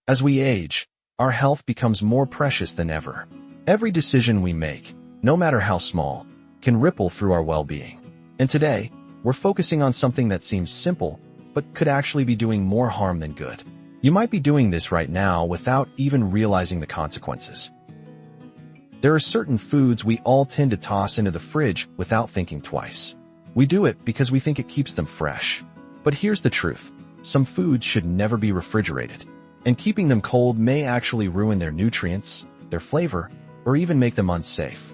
As we age, our health becomes more precious than ever. Every decision we make, no matter how small, can ripple through our well-being. And today, we're focusing on something that seems simple, but could actually be doing more harm than good. You might be doing this right now without even realizing the consequences. There are certain foods we all tend to toss into the fridge without thinking twice. We do it because we think it keeps them fresh. But here's the truth. Some foods should never be refrigerated, and keeping them cold may actually ruin their nutrients, their flavor, or even make them unsafe.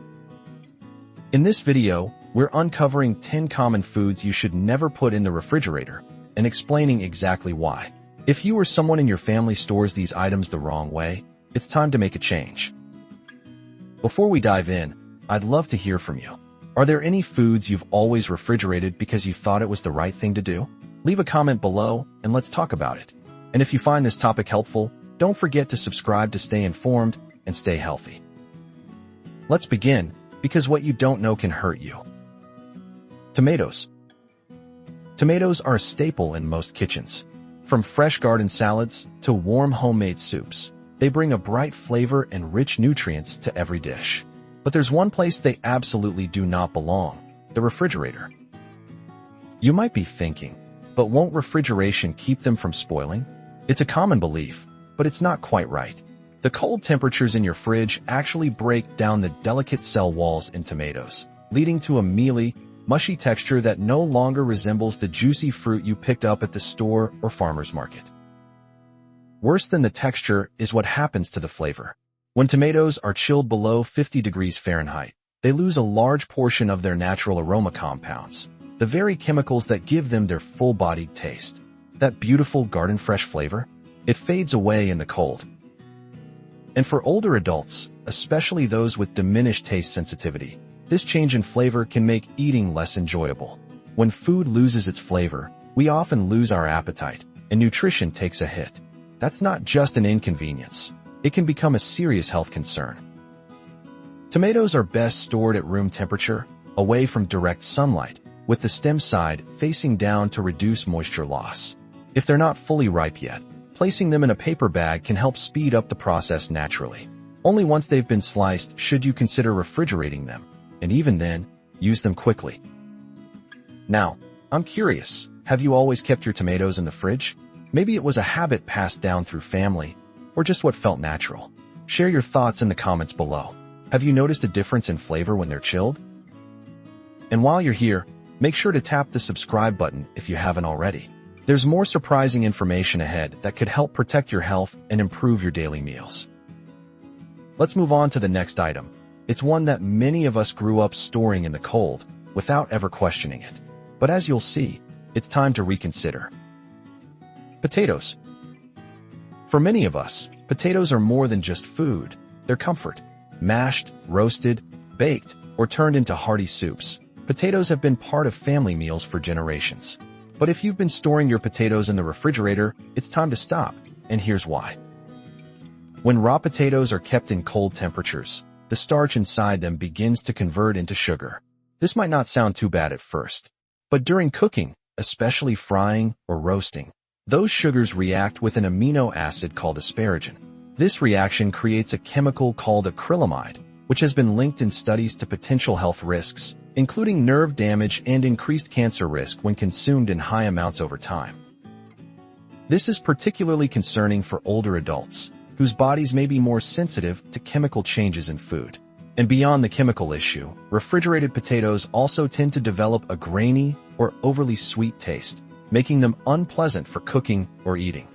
In this video, we're uncovering 10 common foods you should never put in the refrigerator and explaining exactly why. If you or someone in your family stores these items the wrong way, it's time to make a change. Before we dive in, I'd love to hear from you. Are there any foods you've always refrigerated because you thought it was the right thing to do? Leave a comment below and let's talk about it. And if you find this topic helpful, don't forget to subscribe to stay informed and stay healthy. Let's begin, because what you don't know can hurt you. Tomatoes. Tomatoes are a staple in most kitchens. From fresh garden salads to warm homemade soups, they bring a bright flavor and rich nutrients to every dish. But there's one place they absolutely do not belong: the refrigerator. You might be thinking, but won't refrigeration keep them from spoiling? It's a common belief, but it's not quite right. The cold temperatures in your fridge actually break down the delicate cell walls in tomatoes, leading to a mealy, mushy texture that no longer resembles the juicy fruit you picked up at the store or farmer's market. Worse than the texture is what happens to the flavor. When tomatoes are chilled below 50 degrees Fahrenheit, they lose a large portion of their natural aroma compounds, the very chemicals that give them their full-bodied taste. That beautiful garden-fresh flavor, it fades away in the cold. And for older adults, especially those with diminished taste sensitivity, this change in flavor can make eating less enjoyable. When food loses its flavor, we often lose our appetite, and nutrition takes a hit. That's not just an inconvenience. It can become a serious health concern. Tomatoes are best stored at room temperature, away from direct sunlight, with the stem side facing down to reduce moisture loss. If they're not fully ripe yet, placing them in a paper bag can help speed up the process naturally. Only once they've been sliced should you consider refrigerating them, and even then, use them quickly. Now, I'm curious, have you always kept your tomatoes in the fridge? Maybe it was a habit passed down through family, or just what felt natural. Share your thoughts in the comments below. Have you noticed a difference in flavor when they're chilled? And while you're here, make sure to tap the subscribe button if you haven't already. There's more surprising information ahead that could help protect your health and improve your daily meals. Let's move on to the next item. It's one that many of us grew up storing in the cold without ever questioning it. But as you'll see, it's time to reconsider. Potatoes. For many of us, potatoes are more than just food. They're comfort. Mashed, roasted, baked, or turned into hearty soups, potatoes have been part of family meals for generations. But if you've been storing your potatoes in the refrigerator, it's time to stop, and here's why. When raw potatoes are kept in cold temperatures, the starch inside them begins to convert into sugar. This might not sound too bad at first, but during cooking, especially frying or roasting, those sugars react with an amino acid called asparagine. This reaction creates a chemical called acrylamide, which has been linked in studies to potential health risks, including nerve damage and increased cancer risk when consumed in high amounts over time. This is particularly concerning for older adults, whose bodies may be more sensitive to chemical changes in food. And beyond the chemical issue, refrigerated potatoes also tend to develop a grainy or overly sweet taste, making them unpleasant for cooking or eating.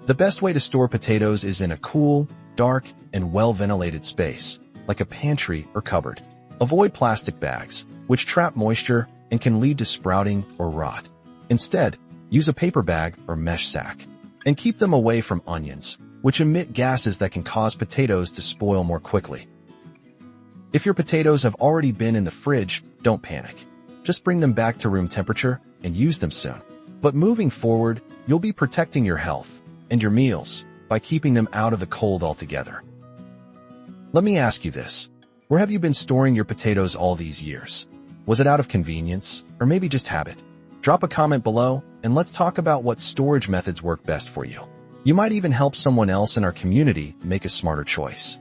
The best way to store potatoes is in a cool, dark, and well-ventilated space, like a pantry or cupboard. Avoid plastic bags, which trap moisture and can lead to sprouting or rot. Instead, use a paper bag or mesh sack. And keep them away from onions, which emit gases that can cause potatoes to spoil more quickly. If your potatoes have already been in the fridge, don't panic. Just bring them back to room temperature and use them soon. But moving forward, you'll be protecting your health and your meals by keeping them out of the cold altogether. Let me ask you this. Where have you been storing your potatoes all these years? Was it out of convenience, or maybe just habit? Drop a comment below, and let's talk about what storage methods work best for you. You might even help someone else in our community make a smarter choice.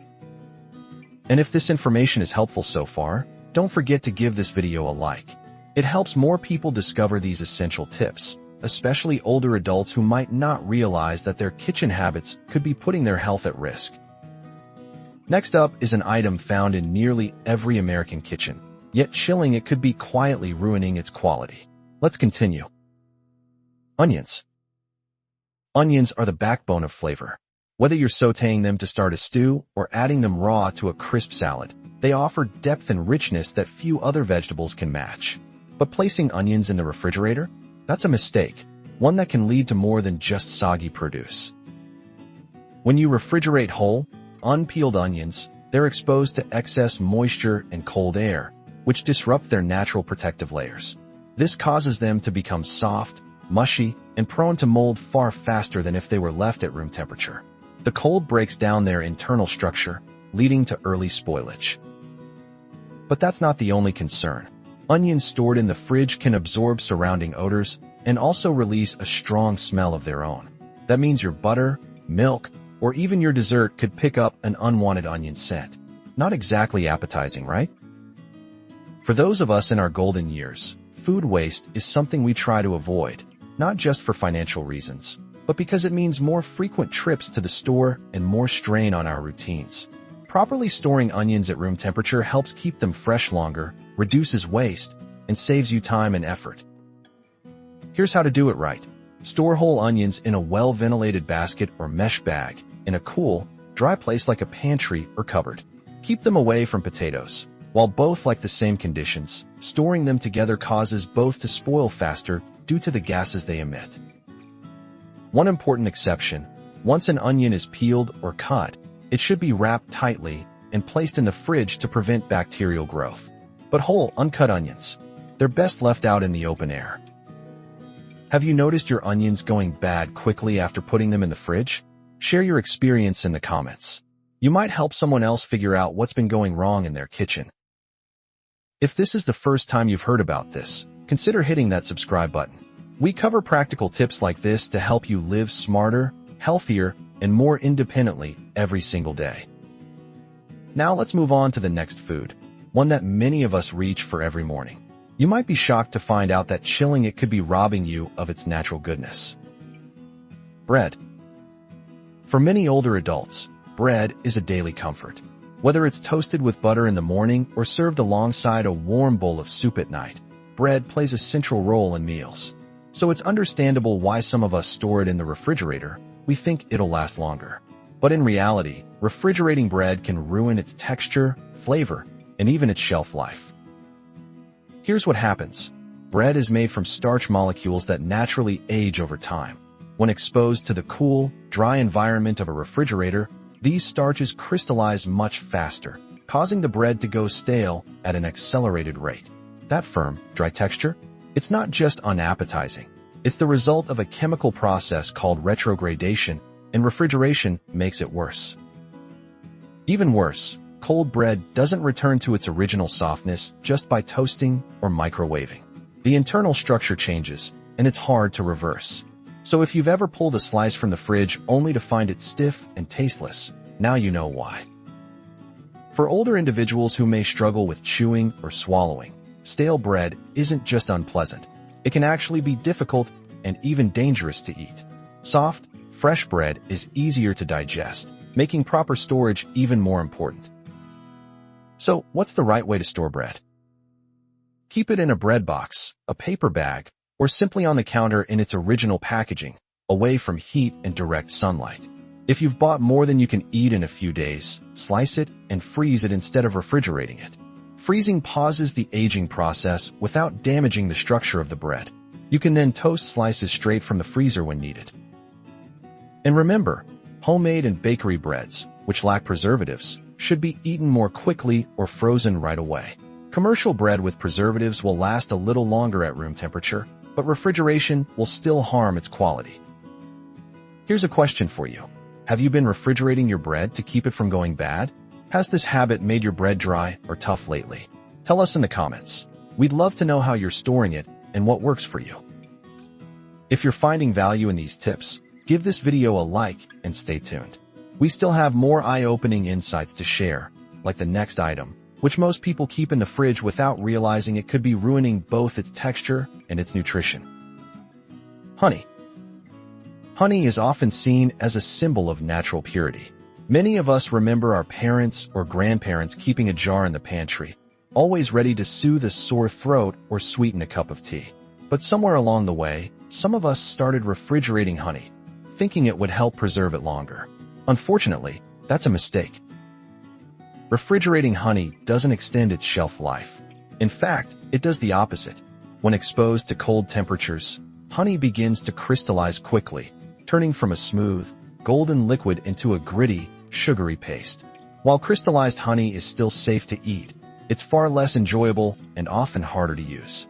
And if this information is helpful so far, don't forget to give this video a like. It helps more people discover these essential tips, especially older adults who might not realize that their kitchen habits could be putting their health at risk. Next up is an item found in nearly every American kitchen, yet chilling it could be quietly ruining its quality. Let's continue. Onions. Onions are the backbone of flavor. Whether you're sautéing them to start a stew or adding them raw to a crisp salad, they offer depth and richness that few other vegetables can match. But placing onions in the refrigerator? That's a mistake, one that can lead to more than just soggy produce. When you refrigerate whole, unpeeled onions, they're exposed to excess moisture and cold air, which disrupt their natural protective layers. This causes them to become soft, mushy, and prone to mold far faster than if they were left at room temperature. The cold breaks down their internal structure, leading to early spoilage. But that's not the only concern. Onions stored in the fridge can absorb surrounding odors and also release a strong smell of their own. That means your butter, milk, or even your dessert could pick up an unwanted onion scent. Not exactly appetizing, right? For those of us in our golden years, food waste is something we try to avoid, not just for financial reasons, but because it means more frequent trips to the store and more strain on our routines. Properly storing onions at room temperature helps keep them fresh longer, reduces waste, and saves you time and effort. Here's how to do it right. Store whole onions in a well-ventilated basket or mesh bag in a cool, dry place like a pantry or cupboard. Keep them away from potatoes. While both like the same conditions, storing them together causes both to spoil faster due to the gases they emit. One important exception: once an onion is peeled or cut, it should be wrapped tightly and placed in the fridge to prevent bacterial growth. But whole, uncut onions, they're best left out in the open air. Have you noticed your onions going bad quickly after putting them in the fridge? Share your experience in the comments. You might help someone else figure out what's been going wrong in their kitchen. If this is the first time you've heard about this, consider hitting that subscribe button. We cover practical tips like this to help you live smarter, healthier, and more independently every single day. Now let's move on to the next food, one that many of us reach for every morning. You might be shocked to find out that chilling it could be robbing you of its natural goodness. Bread. For many older adults, bread is a daily comfort. Whether it's toasted with butter in the morning or served alongside a warm bowl of soup at night, bread plays a central role in meals. So it's understandable why some of us store it in the refrigerator. We think it'll last longer. But in reality, refrigerating bread can ruin its texture, flavor, and even its shelf life. Here's what happens. Bread is made from starch molecules that naturally age over time. When exposed to the cool, dry environment of a refrigerator, these starches crystallize much faster, causing the bread to go stale at an accelerated rate. That firm, dry texture? It's not just unappetizing. It's the result of a chemical process called retrogradation, and refrigeration makes it worse. Even worse, cold bread doesn't return to its original softness just by toasting or microwaving. The internal structure changes, and it's hard to reverse. So if you've ever pulled a slice from the fridge only to find it stiff and tasteless, now you know why. For older individuals who may struggle with chewing or swallowing, stale bread isn't just unpleasant. It can actually be difficult and even dangerous to eat. Soft, fresh bread is easier to digest, making proper storage even more important. So, what's the right way to store bread? Keep it in a bread box, a paper bag, or simply on the counter in its original packaging, away from heat and direct sunlight. If you've bought more than you can eat in a few days, slice it and freeze it instead of refrigerating it. Freezing pauses the aging process without damaging the structure of the bread. You can then toast slices straight from the freezer when needed. And remember, homemade and bakery breads, which lack preservatives, should be eaten more quickly or frozen right away. Commercial bread with preservatives will last a little longer at room temperature, but refrigeration will still harm its quality. Here's a question for you. Have you been refrigerating your bread to keep it from going bad? Has this habit made your bread dry or tough lately? Tell us in the comments. We'd love to know how you're storing it and what works for you. If you're finding value in these tips, Give this video a like and stay tuned. We still have more eye-opening insights to share, like the next item, which most people keep in the fridge without realizing it could be ruining both its texture and its nutrition. Honey. Honey is often seen as a symbol of natural purity. Many of us remember our parents or grandparents keeping a jar in the pantry, always ready to soothe a sore throat or sweeten a cup of tea. But somewhere along the way, some of us started refrigerating honey, thinking it would help preserve it longer. Unfortunately, that's a mistake. Refrigerating honey doesn't extend its shelf life. In fact, it does the opposite. When exposed to cold temperatures, honey begins to crystallize quickly, turning from a smooth, golden liquid into a gritty, sugary paste. While crystallized honey is still safe to eat, it's far less enjoyable and often harder to use.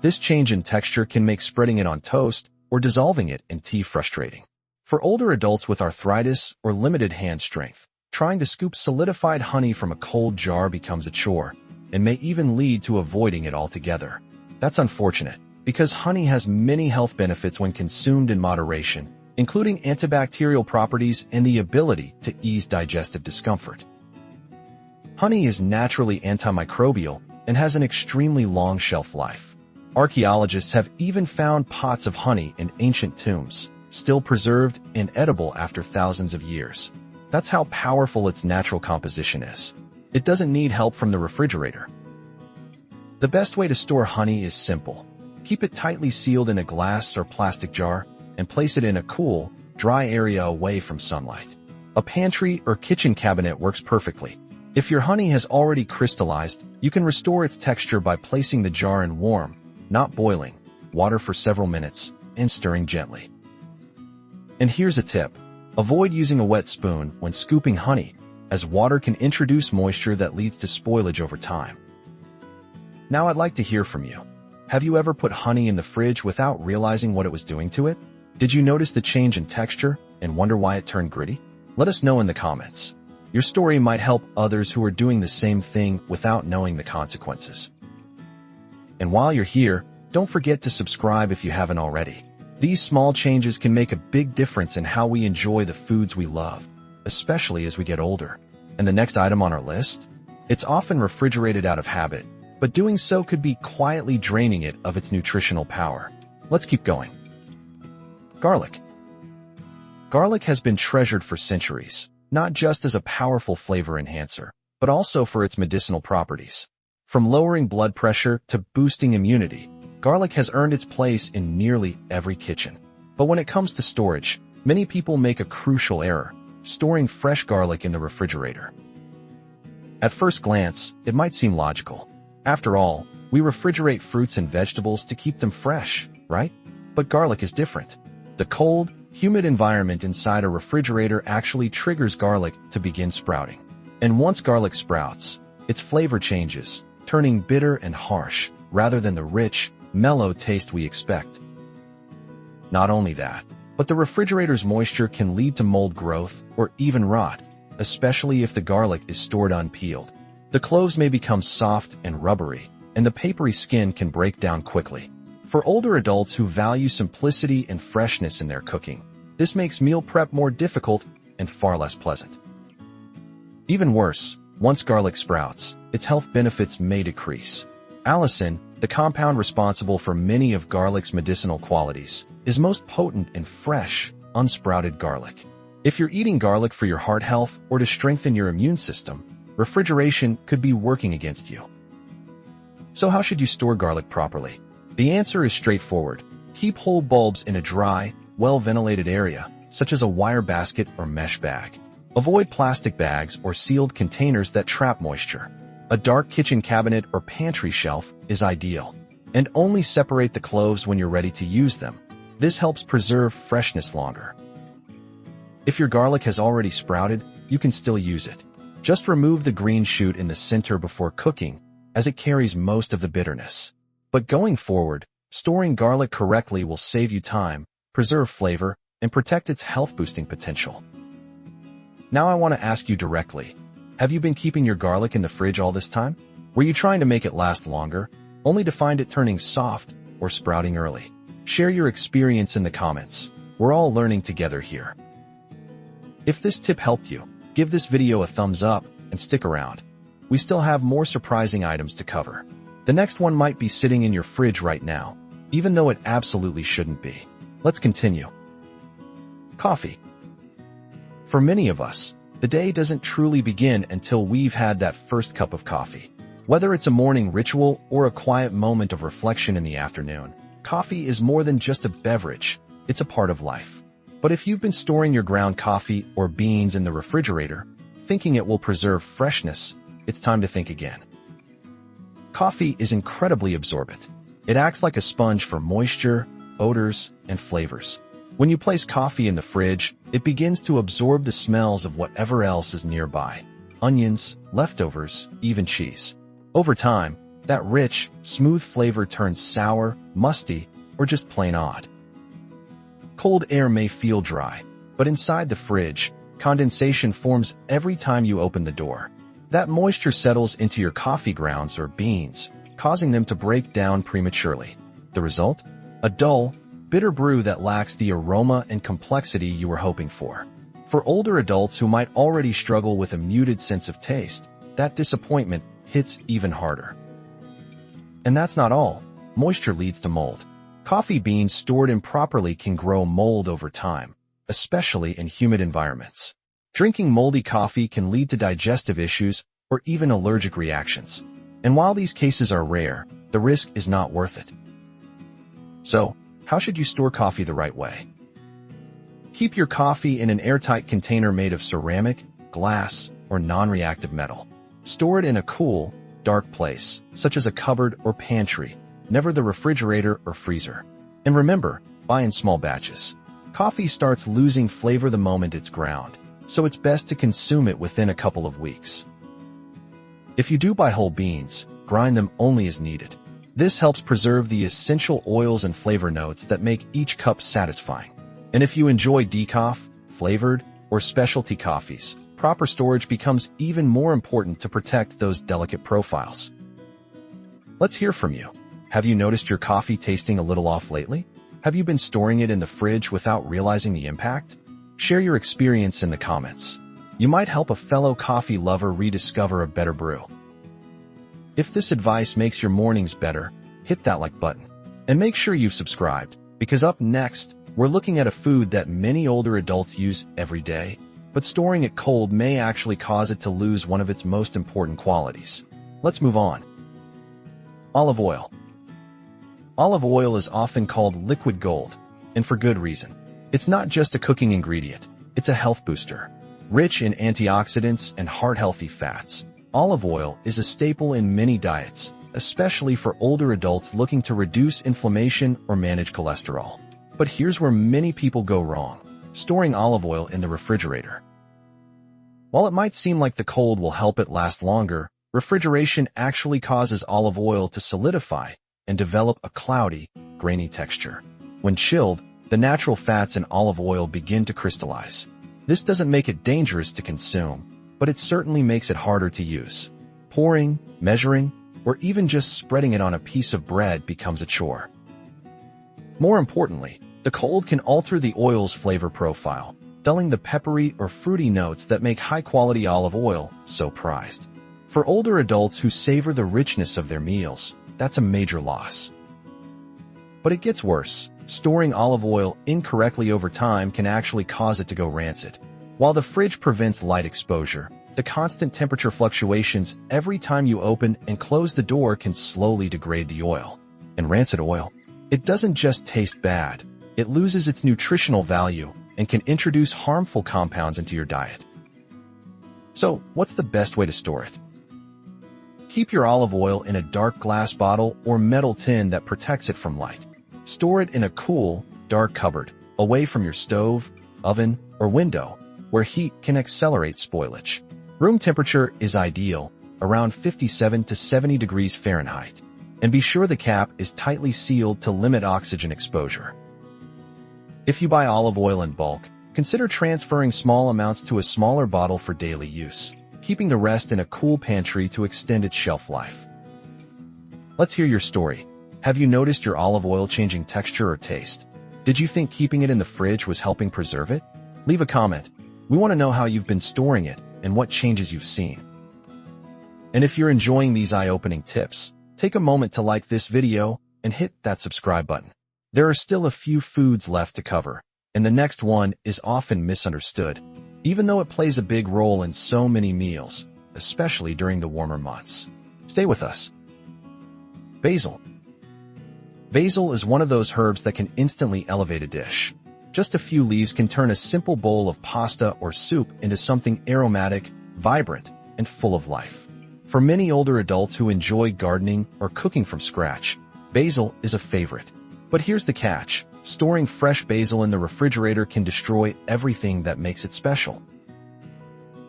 This change in texture can make spreading it on toast or dissolving it in tea frustrating. For older adults with arthritis or limited hand strength, trying to scoop solidified honey from a cold jar becomes a chore, and may even lead to avoiding it altogether. That's unfortunate, because honey has many health benefits when consumed in moderation, including antibacterial properties and the ability to ease digestive discomfort. Honey is naturally antimicrobial and has an extremely long shelf life. Archaeologists have even found pots of honey in ancient tombs, still preserved and edible after thousands of years. That's how powerful its natural composition is. It doesn't need help from the refrigerator. The best way to store honey is simple. Keep it tightly sealed in a glass or plastic jar and place it in a cool, dry area away from sunlight. A pantry or kitchen cabinet works perfectly. If your honey has already crystallized, you can restore its texture by placing the jar in warm, not boiling, water for several minutes and stirring gently. And here's a tip. Avoid using a wet spoon when scooping honey, as water can introduce moisture that leads to spoilage over time. Now I'd like to hear from you. Have you ever put honey in the fridge without realizing what it was doing to it? Did you notice the change in texture and wonder why it turned gritty? Let us know in the comments. Your story might help others who are doing the same thing without knowing the consequences. And while you're here, don't forget to subscribe if you haven't already. These small changes can make a big difference in how we enjoy the foods we love, especially as we get older. And the next item on our list? It's often refrigerated out of habit, but doing so could be quietly draining it of its nutritional power. Let's keep going. Garlic. Garlic has been treasured for centuries, not just as a powerful flavor enhancer, but also for its medicinal properties. From lowering blood pressure to boosting immunity, garlic has earned its place in nearly every kitchen. But when it comes to storage, many people make a crucial error, storing fresh garlic in the refrigerator. At first glance, it might seem logical. After all, we refrigerate fruits and vegetables to keep them fresh, right? But garlic is different. The cold, humid environment inside a refrigerator actually triggers garlic to begin sprouting. And once garlic sprouts, its flavor changes, turning bitter and harsh, rather than the rich, mellow taste we expect. Not only that, but the refrigerator's moisture can lead to mold growth or even rot, especially if the garlic is stored unpeeled. The cloves may become soft and rubbery, and the papery skin can break down quickly. For older adults who value simplicity and freshness in their cooking, this makes meal prep more difficult and far less pleasant. Even worse, once garlic sprouts, its health benefits may decrease. Allicin, the compound responsible for many of garlic's medicinal qualities, is most potent in fresh, unsprouted garlic. If you're eating garlic for your heart health or to strengthen your immune system, refrigeration could be working against you. So how should you store garlic properly? The answer is straightforward. Keep whole bulbs in a dry, well-ventilated area, such as a wire basket or mesh bag. Avoid plastic bags or sealed containers that trap moisture. A dark kitchen cabinet or pantry shelf is ideal. And only separate the cloves when you're ready to use them. This helps preserve freshness longer. If your garlic has already sprouted, you can still use it. Just remove the green shoot in the center before cooking, as it carries most of the bitterness. But going forward, storing garlic correctly will save you time, preserve flavor, and protect its health-boosting potential. Now I want to ask you directly, have you been keeping your garlic in the fridge all this time? Were you trying to make it last longer, only to find it turning soft or sprouting early? Share your experience in the comments. We're all learning together here. If this tip helped you, give this video a thumbs up and stick around. We still have more surprising items to cover. The next one might be sitting in your fridge right now, even though it absolutely shouldn't be. Let's continue. Coffee. For many of us, the day doesn't truly begin until we've had that first cup of coffee. Whether it's a morning ritual or a quiet moment of reflection in the afternoon, coffee is more than just a beverage. It's a part of life. But if you've been storing your ground coffee or beans in the refrigerator, thinking it will preserve freshness, it's time to think again. Coffee is incredibly absorbent. It acts like a sponge for moisture, odors, and flavors. When you place coffee in the fridge, it begins to absorb the smells of whatever else is nearby. Onions, leftovers, even cheese. Over time, that rich, smooth flavor turns sour, musty, or just plain odd. Cold air may feel dry, but inside the fridge, condensation forms every time you open the door. That moisture settles into your coffee grounds or beans, causing them to break down prematurely. The result? A dull, bitter brew that lacks the aroma and complexity you were hoping for. For older adults who might already struggle with a muted sense of taste, that disappointment hits even harder. And that's not all. Moisture leads to mold. Coffee beans stored improperly can grow mold over time, especially in humid environments. Drinking moldy coffee can lead to digestive issues or even allergic reactions. And while these cases are rare, the risk is not worth it. So, how should you store coffee the right way? Keep your coffee in an airtight container made of ceramic, glass, or non-reactive metal. Store it in a cool, dark place, such as a cupboard or pantry, never the refrigerator or freezer. And remember, buy in small batches. Coffee starts losing flavor the moment it's ground, so it's best to consume it within a couple of weeks. If you do buy whole beans, grind them only as needed. This helps preserve the essential oils and flavor notes that make each cup satisfying. And if you enjoy decaf, flavored, or specialty coffees, proper storage becomes even more important to protect those delicate profiles. Let's hear from you. Have you noticed your coffee tasting a little off lately? Have you been storing it in the fridge without realizing the impact? Share your experience in the comments. You might help a fellow coffee lover rediscover a better brew. If this advice makes your mornings better, hit that like button. And make sure you've subscribed, because up next, we're looking at a food that many older adults use every day, but storing it cold may actually cause it to lose one of its most important qualities. Let's move on. Olive oil. Olive oil is often called liquid gold, and for good reason. It's not just a cooking ingredient, it's a health booster. Rich in antioxidants and heart-healthy fats, olive oil is a staple in many diets, especially for older adults looking to reduce inflammation or manage cholesterol. But here's where many people go wrong: storing olive oil in the refrigerator. While it might seem like the cold will help it last longer, refrigeration actually causes olive oil to solidify and develop a cloudy, grainy texture. When chilled, the natural fats in olive oil begin to crystallize. This doesn't make it dangerous to consume, but it certainly makes it harder to use. Pouring, measuring, or even just spreading it on a piece of bread becomes a chore. More importantly, the cold can alter the oil's flavor profile, dulling the peppery or fruity notes that make high-quality olive oil so prized. For older adults who savor the richness of their meals, that's a major loss. But it gets worse. Storing olive oil incorrectly over time can actually cause it to go rancid. While the fridge prevents light exposure, the constant temperature fluctuations every time you open and close the door can slowly degrade the oil. And rancid oil, it doesn't just taste bad, it loses its nutritional value and can introduce harmful compounds into your diet. So, what's the best way to store it? Keep your olive oil in a dark glass bottle or metal tin that protects it from light. Store it in a cool, dark cupboard, away from your stove, oven, or window, where heat can accelerate spoilage. Room temperature is ideal, around 57 to 70 degrees Fahrenheit. And be sure the cap is tightly sealed to limit oxygen exposure. If you buy olive oil in bulk, consider transferring small amounts to a smaller bottle for daily use, keeping the rest in a cool pantry to extend its shelf life. Let's hear your story. Have you noticed your olive oil changing texture or taste? Did you think keeping it in the fridge was helping preserve it? Leave a comment. We want to know how you've been storing it and what changes you've seen. And if you're enjoying these eye-opening tips, take a moment to like this video and hit that subscribe button. There are still a few foods left to cover, and the next one is often misunderstood, even though it plays a big role in so many meals, especially during the warmer months. Stay with us. Basil. Basil is one of those herbs that can instantly elevate a dish. Just a few leaves can turn a simple bowl of pasta or soup into something aromatic, vibrant, and full of life. For many older adults who enjoy gardening or cooking from scratch, basil is a favorite. But here's the catch. Storing fresh basil in the refrigerator can destroy everything that makes it special.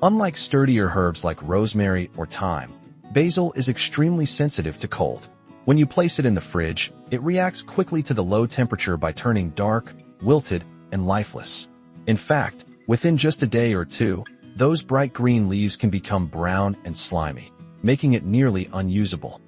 Unlike sturdier herbs like rosemary or thyme, basil is extremely sensitive to cold. When you place it in the fridge, it reacts quickly to the low temperature by turning dark, wilted, and lifeless. In fact, within just a day or two, those bright green leaves can become brown and slimy, making it nearly unusable.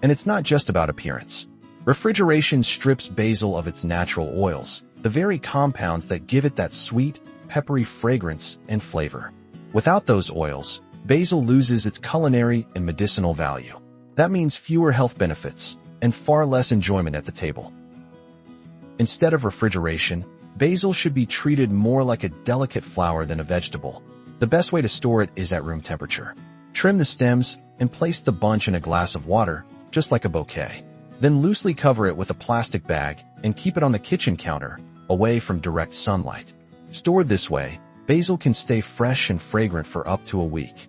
And it's not just about appearance. Refrigeration strips basil of its natural oils, the very compounds that give it that sweet, peppery fragrance and flavor. Without those oils, basil loses its culinary and medicinal value. That means fewer health benefits and far less enjoyment at the table. Instead of refrigeration, basil should be treated more like a delicate flower than a vegetable. The best way to store it is at room temperature. Trim the stems and place the bunch in a glass of water, just like a bouquet. Then loosely cover it with a plastic bag and keep it on the kitchen counter, away from direct sunlight. Stored this way, basil can stay fresh and fragrant for up to a week.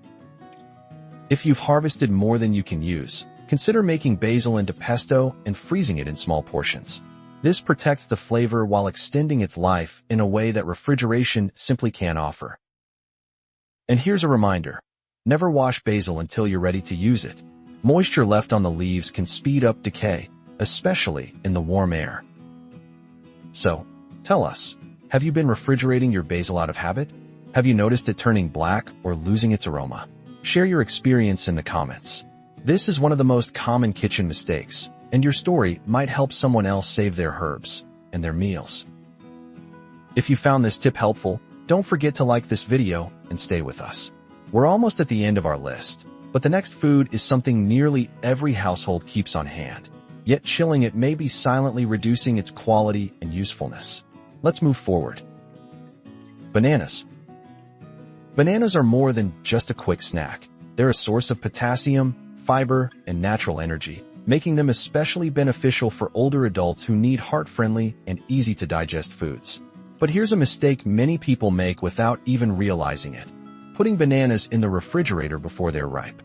If you've harvested more than you can use, consider making basil into pesto and freezing it in small portions. This protects the flavor while extending its life in a way that refrigeration simply can't offer. And here's a reminder. Never wash basil until you're ready to use it. Moisture left on the leaves can speed up decay, especially in the warm air. So, tell us, have you been refrigerating your basil out of habit? Have you noticed it turning black or losing its aroma? Share your experience in the comments. This is one of the most common kitchen mistakes, and your story might help someone else save their herbs and their meals. If you found this tip helpful, don't forget to like this video and stay with us. We're almost at the end of our list, but the next food is something nearly every household keeps on hand. Yet chilling it may be silently reducing its quality and usefulness. Let's move forward. Bananas. Bananas are more than just a quick snack. They're a source of potassium, fiber, and natural energy, making them especially beneficial for older adults who need heart-friendly and easy-to-digest foods. But here's a mistake many people make without even realizing it: putting bananas in the refrigerator before they're ripe.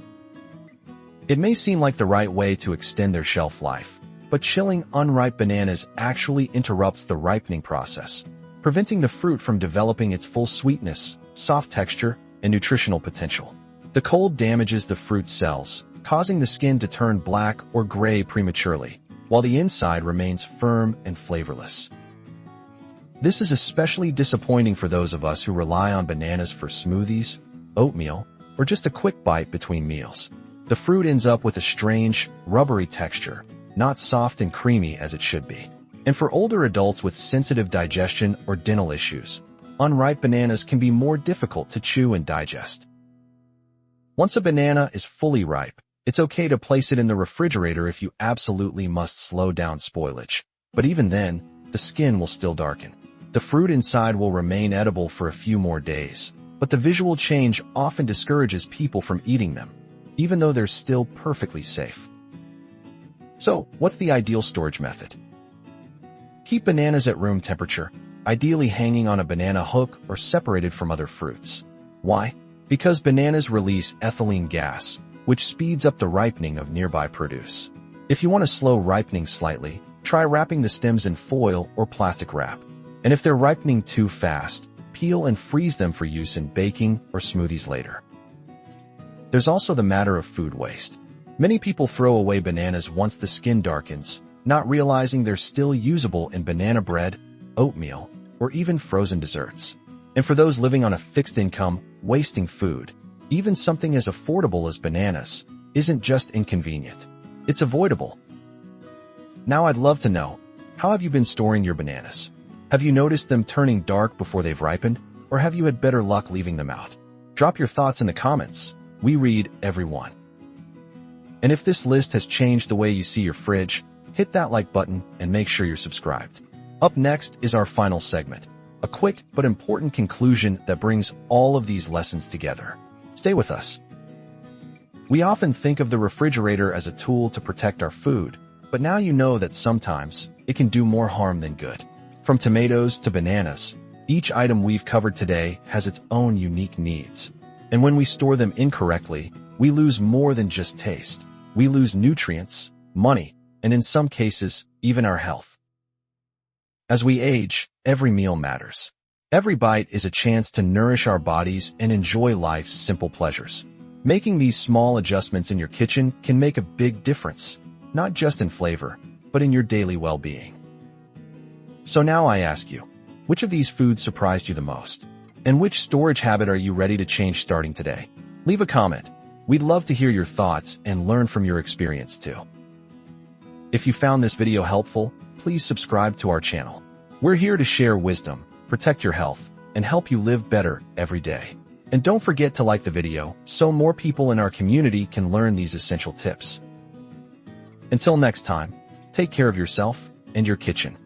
It may seem like the right way to extend their shelf life, but chilling unripe bananas actually interrupts the ripening process, preventing the fruit from developing its full sweetness, soft texture, and nutritional potential. The cold damages the fruit cells, causing the skin to turn black or gray prematurely, while the inside remains firm and flavorless. This is especially disappointing for those of us who rely on bananas for smoothies, oatmeal, or just a quick bite between meals. The fruit ends up with a strange, rubbery texture, not soft and creamy as it should be. And for older adults with sensitive digestion or dental issues, unripe bananas can be more difficult to chew and digest. Once a banana is fully ripe, it's okay to place it in the refrigerator if you absolutely must slow down spoilage. But even then, the skin will still darken. The fruit inside will remain edible for a few more days, but the visual change often discourages people from eating them, even though they're still perfectly safe. So, what's the ideal storage method? Keep bananas at room temperature, ideally hanging on a banana hook or separated from other fruits. Why? Because bananas release ethylene gas, which speeds up the ripening of nearby produce. If you want to slow ripening slightly, try wrapping the stems in foil or plastic wrap. And if they're ripening too fast, peel and freeze them for use in baking or smoothies later. There's also the matter of food waste. Many people throw away bananas once the skin darkens, not realizing they're still usable in banana bread, oatmeal, or even frozen desserts. And for those living on a fixed income, wasting food, even something as affordable as bananas, isn't just inconvenient. It's avoidable. Now I'd love to know, How have you been storing your bananas? Have you noticed them turning dark before they've ripened, or have you had better luck leaving them out? Drop your thoughts in the comments. We read every one. And if this list has changed the way you see your fridge, hit that like button and make sure you're subscribed. Up next is our final segment, a quick but important conclusion that brings all of these lessons together. Stay with us. We often think of the refrigerator as a tool to protect our food, but now you know that sometimes it can do more harm than good. From tomatoes to bananas, each item we've covered today has its own unique needs. And when we store them incorrectly, we lose more than just taste. We lose nutrients, money, and in some cases, even our health. As we age, every meal matters. Every bite is a chance to nourish our bodies and enjoy life's simple pleasures. Making these small adjustments in your kitchen can make a big difference, not just in flavor, but in your daily well-being. So now I ask you, which of these foods surprised you the most? And which storage habit are you ready to change starting today? Leave a comment. We'd love to hear your thoughts and learn from your experience too. If you found this video helpful, please subscribe to our channel. We're here to share wisdom, protect your health, and help you live better every day. And don't forget to like the video so more people in our community can learn these essential tips. Until next time, take care of yourself and your kitchen.